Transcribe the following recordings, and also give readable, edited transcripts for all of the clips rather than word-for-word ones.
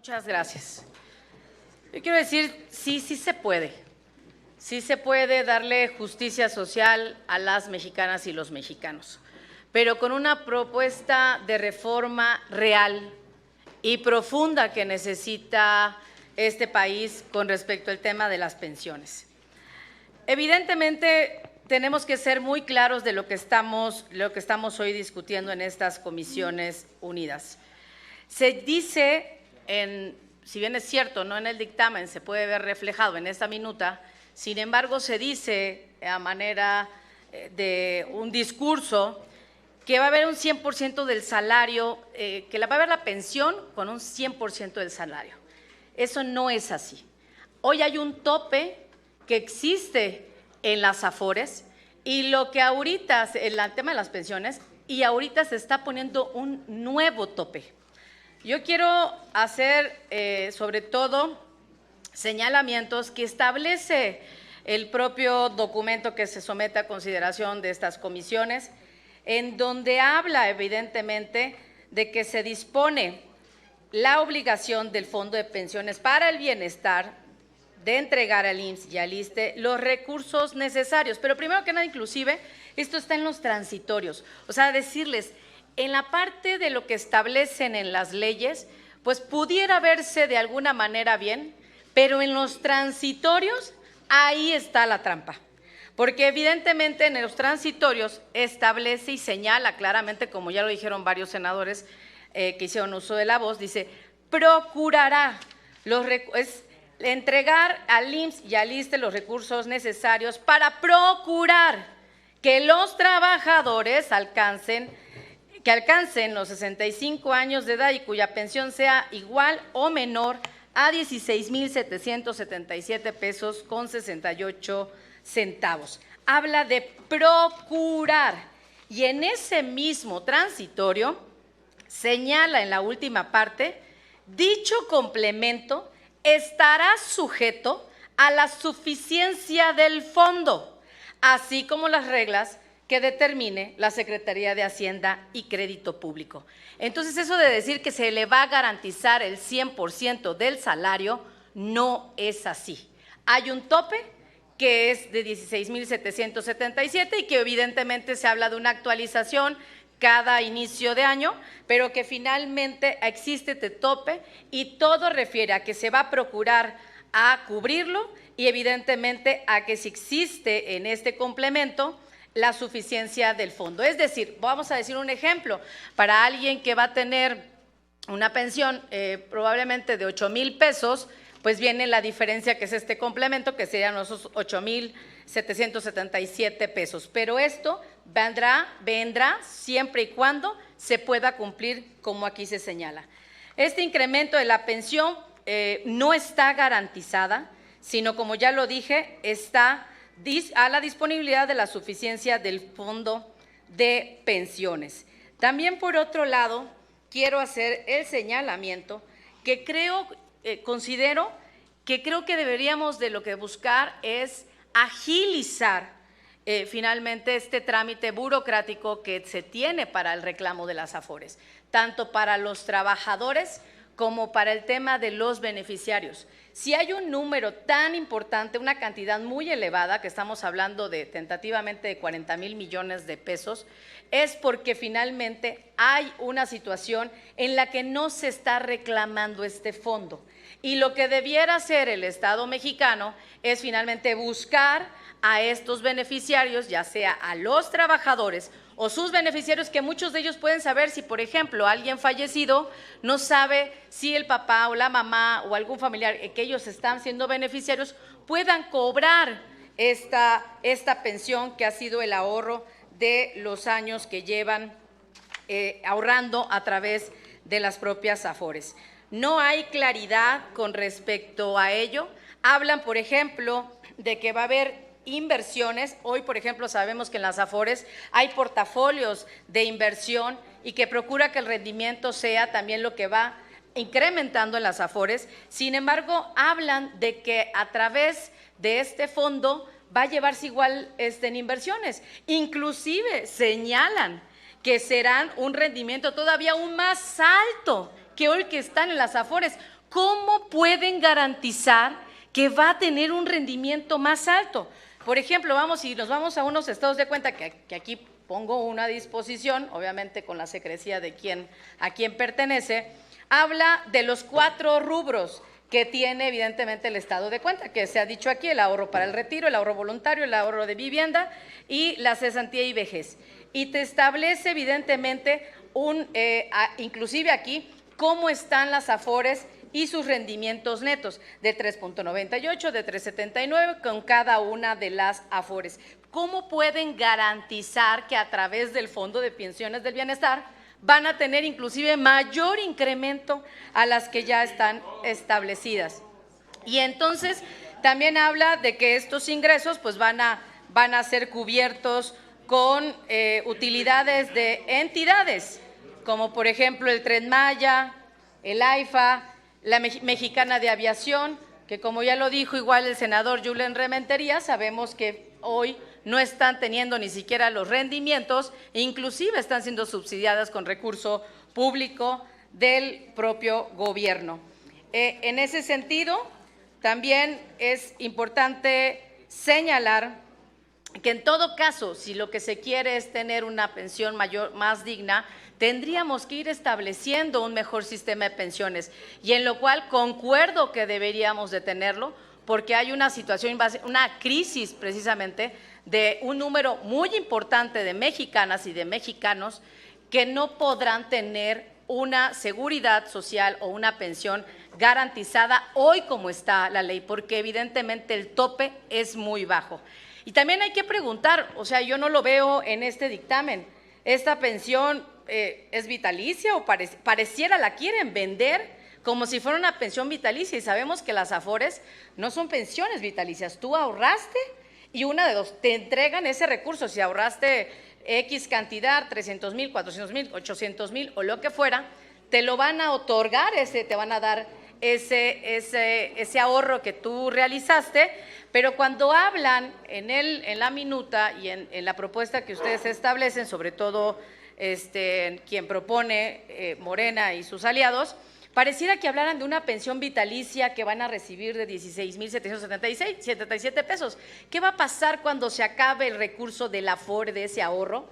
Muchas gracias. Yo quiero decir, sí se puede. Sí se puede darle justicia social a las mexicanas y los mexicanos, pero con una propuesta de reforma real y profunda que necesita este país con respecto al tema de las pensiones. Evidentemente, tenemos que ser muy claros de lo que estamos hoy discutiendo en estas comisiones unidas. Se dice, si bien es cierto, no en el dictamen, se puede ver reflejado en esta minuta, sin embargo, se dice a manera de un discurso que va a haber un 100% del salario, que va a haber la pensión con un 100% del salario. Eso no es así. Hoy hay un tope que existe en las Afores y lo que ahorita, en el tema de las pensiones, y ahorita se está poniendo un nuevo tope. Yo quiero hacer sobre todo señalamientos que establece el propio documento que se somete a consideración de estas comisiones, en donde habla evidentemente de que se dispone la obligación del Fondo de Pensiones para el Bienestar de entregar al IMSS y al ISSSTE los recursos necesarios. Pero primero que nada, inclusive, esto está en los transitorios. O sea, decirles, en la parte de lo que establecen en las leyes, pues pudiera verse de alguna manera bien, pero en los transitorios, ahí está la trampa. Porque evidentemente en los transitorios establece y señala claramente, como ya lo dijeron varios senadores que hicieron uso de la voz, dice, procurará entregar al IMSS y al ISSSTE los recursos necesarios para procurar que los trabajadores alcancen los 65 años de edad y cuya pensión sea igual o menor a 16,777 pesos con 68 centavos. Habla de procurar y en ese mismo transitorio señala en la última parte, dicho complemento estará sujeto a la suficiencia del fondo, así como las reglas que determine la Secretaría de Hacienda y Crédito Público. Entonces, eso de decir que se le va a garantizar el 100% del salario, no es así. Hay un tope que es de 16,777 y que evidentemente se habla de una actualización cada inicio de año, pero que finalmente existe este tope y todo refiere a que se va a procurar a cubrirlo y evidentemente a que si existe en este complemento la suficiencia del fondo. Es decir, vamos a decir un ejemplo, para alguien que va a tener una pensión probablemente de 8,000 pesos, pues viene la diferencia que es este complemento, que serían esos 8,777 pesos. Pero esto vendrá siempre y cuando se pueda cumplir como aquí se señala. Este incremento de la pensión no está garantizada, sino como ya lo dije, está a la disponibilidad de la suficiencia del fondo de pensiones. También por otro lado, quiero hacer el señalamiento que considero que deberíamos de lo que buscar es agilizar finalmente este trámite burocrático que se tiene para el reclamo de las Afores, tanto para los trabajadores como para el tema de los beneficiarios. Si hay un número tan importante, una cantidad muy elevada, que estamos hablando de tentativamente de 40,000 millones de pesos, es porque finalmente hay una situación en la que no se está reclamando este fondo. Y lo que debiera hacer el Estado mexicano es finalmente buscar a estos beneficiarios, ya sea a los trabajadores o sus beneficiarios, que muchos de ellos pueden saber si, por ejemplo, alguien fallecido no sabe si el papá o la mamá o algún familiar que ellos están siendo beneficiarios puedan cobrar esta pensión que ha sido el ahorro de los años que llevan ahorrando a través de las propias Afores. No hay claridad con respecto a ello. Hablan, por ejemplo, de que va a haber inversiones. Hoy, por ejemplo, sabemos que en las Afores hay portafolios de inversión y que procura que el rendimiento sea también lo que va incrementando en las Afores. Sin embargo, hablan de que a través de este fondo va a llevarse igual en inversiones. Inclusive señalan que serán un rendimiento todavía aún más alto que hoy que están en las Afores, ¿cómo pueden garantizar que va a tener un rendimiento más alto? Por ejemplo, si nos vamos a unos estados de cuenta, que aquí pongo una disposición, obviamente con la secrecía de a quién pertenece, habla de los 4 rubros que tiene evidentemente el estado de cuenta, que se ha dicho aquí: el ahorro para el retiro, el ahorro voluntario, el ahorro de vivienda y la cesantía y vejez. Y te establece evidentemente inclusive aquí, cómo están las afores y sus rendimientos netos, de 3.98, de 3.79, con cada una de las afores. ¿Cómo pueden garantizar que a través del Fondo de Pensiones del Bienestar van a tener inclusive mayor incremento a las que ya están establecidas? Y entonces también habla de que estos ingresos pues van a ser cubiertos con utilidades de entidades, como por ejemplo el Tren Maya, el AIFA, la Mexicana de Aviación, que como ya lo dijo igual el senador Julen Rementería, sabemos que hoy no están teniendo ni siquiera los rendimientos, inclusive están siendo subsidiadas con recurso público del propio gobierno. En ese sentido, también es importante señalar que en todo caso, si lo que se quiere es tener una pensión más digna, tendríamos que ir estableciendo un mejor sistema de pensiones, y en lo cual concuerdo que deberíamos de tenerlo, porque hay una situación, una crisis precisamente de un número muy importante de mexicanas y de mexicanos que no podrán tener una seguridad social o una pensión garantizada hoy como está la ley, porque evidentemente el tope es muy bajo. Y también hay que preguntar, o sea, yo no lo veo en este dictamen, ¿esta pensión es vitalicia o pareciera la quieren vender como si fuera una pensión vitalicia? Y sabemos que las afores no son pensiones vitalicias. Tú ahorraste y una de dos, te entregan ese recurso. Si ahorraste X cantidad, 300,000, 400,000, 800,000 o lo que fuera, te lo van a otorgar, te van a dar ese ahorro que tú realizaste. Pero cuando hablan en la minuta y en la propuesta que ustedes establecen, sobre todo quien propone Morena y sus aliados, pareciera que hablaran de una pensión vitalicia que van a recibir de 16,777 pesos. ¿Qué va a pasar cuando se acabe el recurso del Afore, de ese ahorro?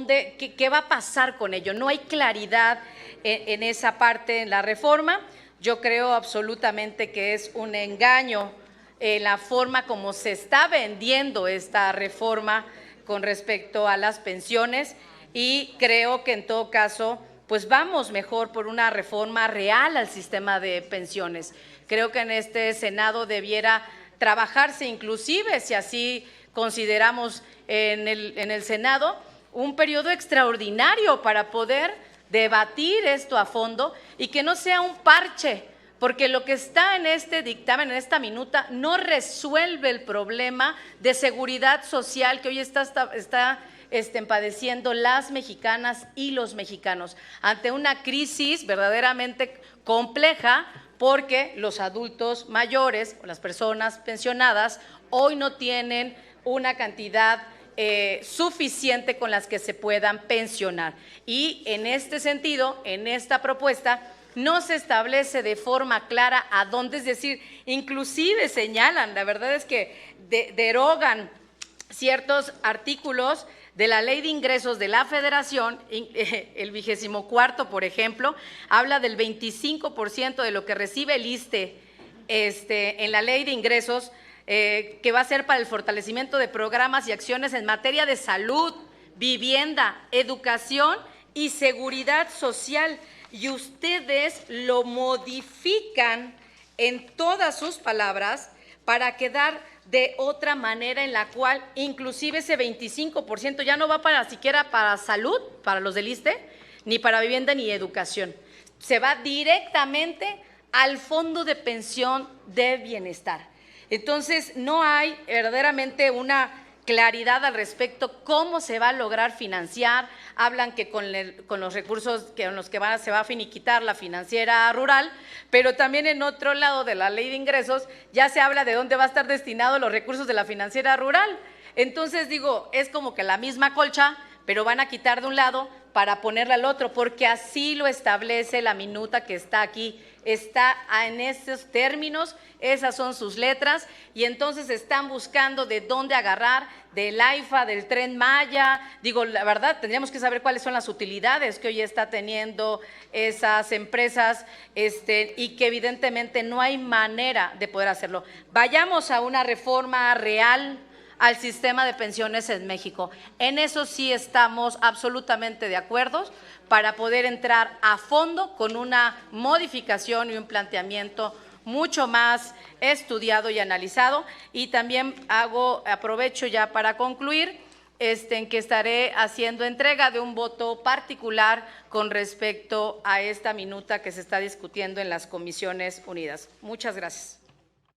¿Qué va a pasar con ello? No hay claridad en esa parte en la reforma. Yo creo absolutamente que es un engaño la forma como se está vendiendo esta reforma con respecto a las pensiones, y creo que en todo caso pues vamos mejor por una reforma real al sistema de pensiones. Creo que en este Senado debiera trabajarse, inclusive si así consideramos en el Senado, un periodo extraordinario para poder debatir esto a fondo y que no sea un parche, porque lo que está en este dictamen, en esta minuta, no resuelve el problema de seguridad social que hoy está padeciendo las mexicanas y los mexicanos ante una crisis verdaderamente compleja, porque los adultos mayores o las personas pensionadas hoy no tienen una cantidad suficiente con las que se puedan pensionar. Y en este sentido, en esta propuesta, no se establece de forma clara a dónde, es decir, inclusive señalan, la verdad es que derogan ciertos artículos de la Ley de Ingresos de la Federación. El 24º, por ejemplo, habla del 25% de lo que recibe el ISSSTE en la Ley de Ingresos, que va a ser para el fortalecimiento de programas y acciones en materia de salud, vivienda, educación y seguridad social. Y ustedes lo modifican en todas sus palabras para quedar de otra manera, en la cual inclusive ese 25% ya no va siquiera para salud, para los del ISSSTE, ni para vivienda ni educación. Se va directamente al Fondo de Pensión de Bienestar. Entonces, no hay verdaderamente una claridad al respecto cómo se va a lograr financiar. Hablan que con los recursos con los que se va a finiquitar la financiera rural, pero también en otro lado de la Ley de Ingresos ya se habla de dónde va a estar destinados los recursos de la financiera rural. Entonces, digo, es como que la misma colcha, pero van a quitar de un lado para ponerle al otro, porque así lo establece la minuta que está aquí, está en esos términos, esas son sus letras, y entonces están buscando de dónde agarrar, del AIFA, del Tren Maya. Digo, la verdad, tendríamos que saber cuáles son las utilidades que hoy está teniendo esas empresas, y que evidentemente no hay manera de poder hacerlo. Vayamos a una reforma real al sistema de pensiones en México. En eso sí estamos absolutamente de acuerdo para poder entrar a fondo con una modificación y un planteamiento mucho más estudiado y analizado. Y también aprovecho ya para concluir en que estaré haciendo entrega de un voto particular con respecto a esta minuta que se está discutiendo en las Comisiones Unidas. Muchas gracias.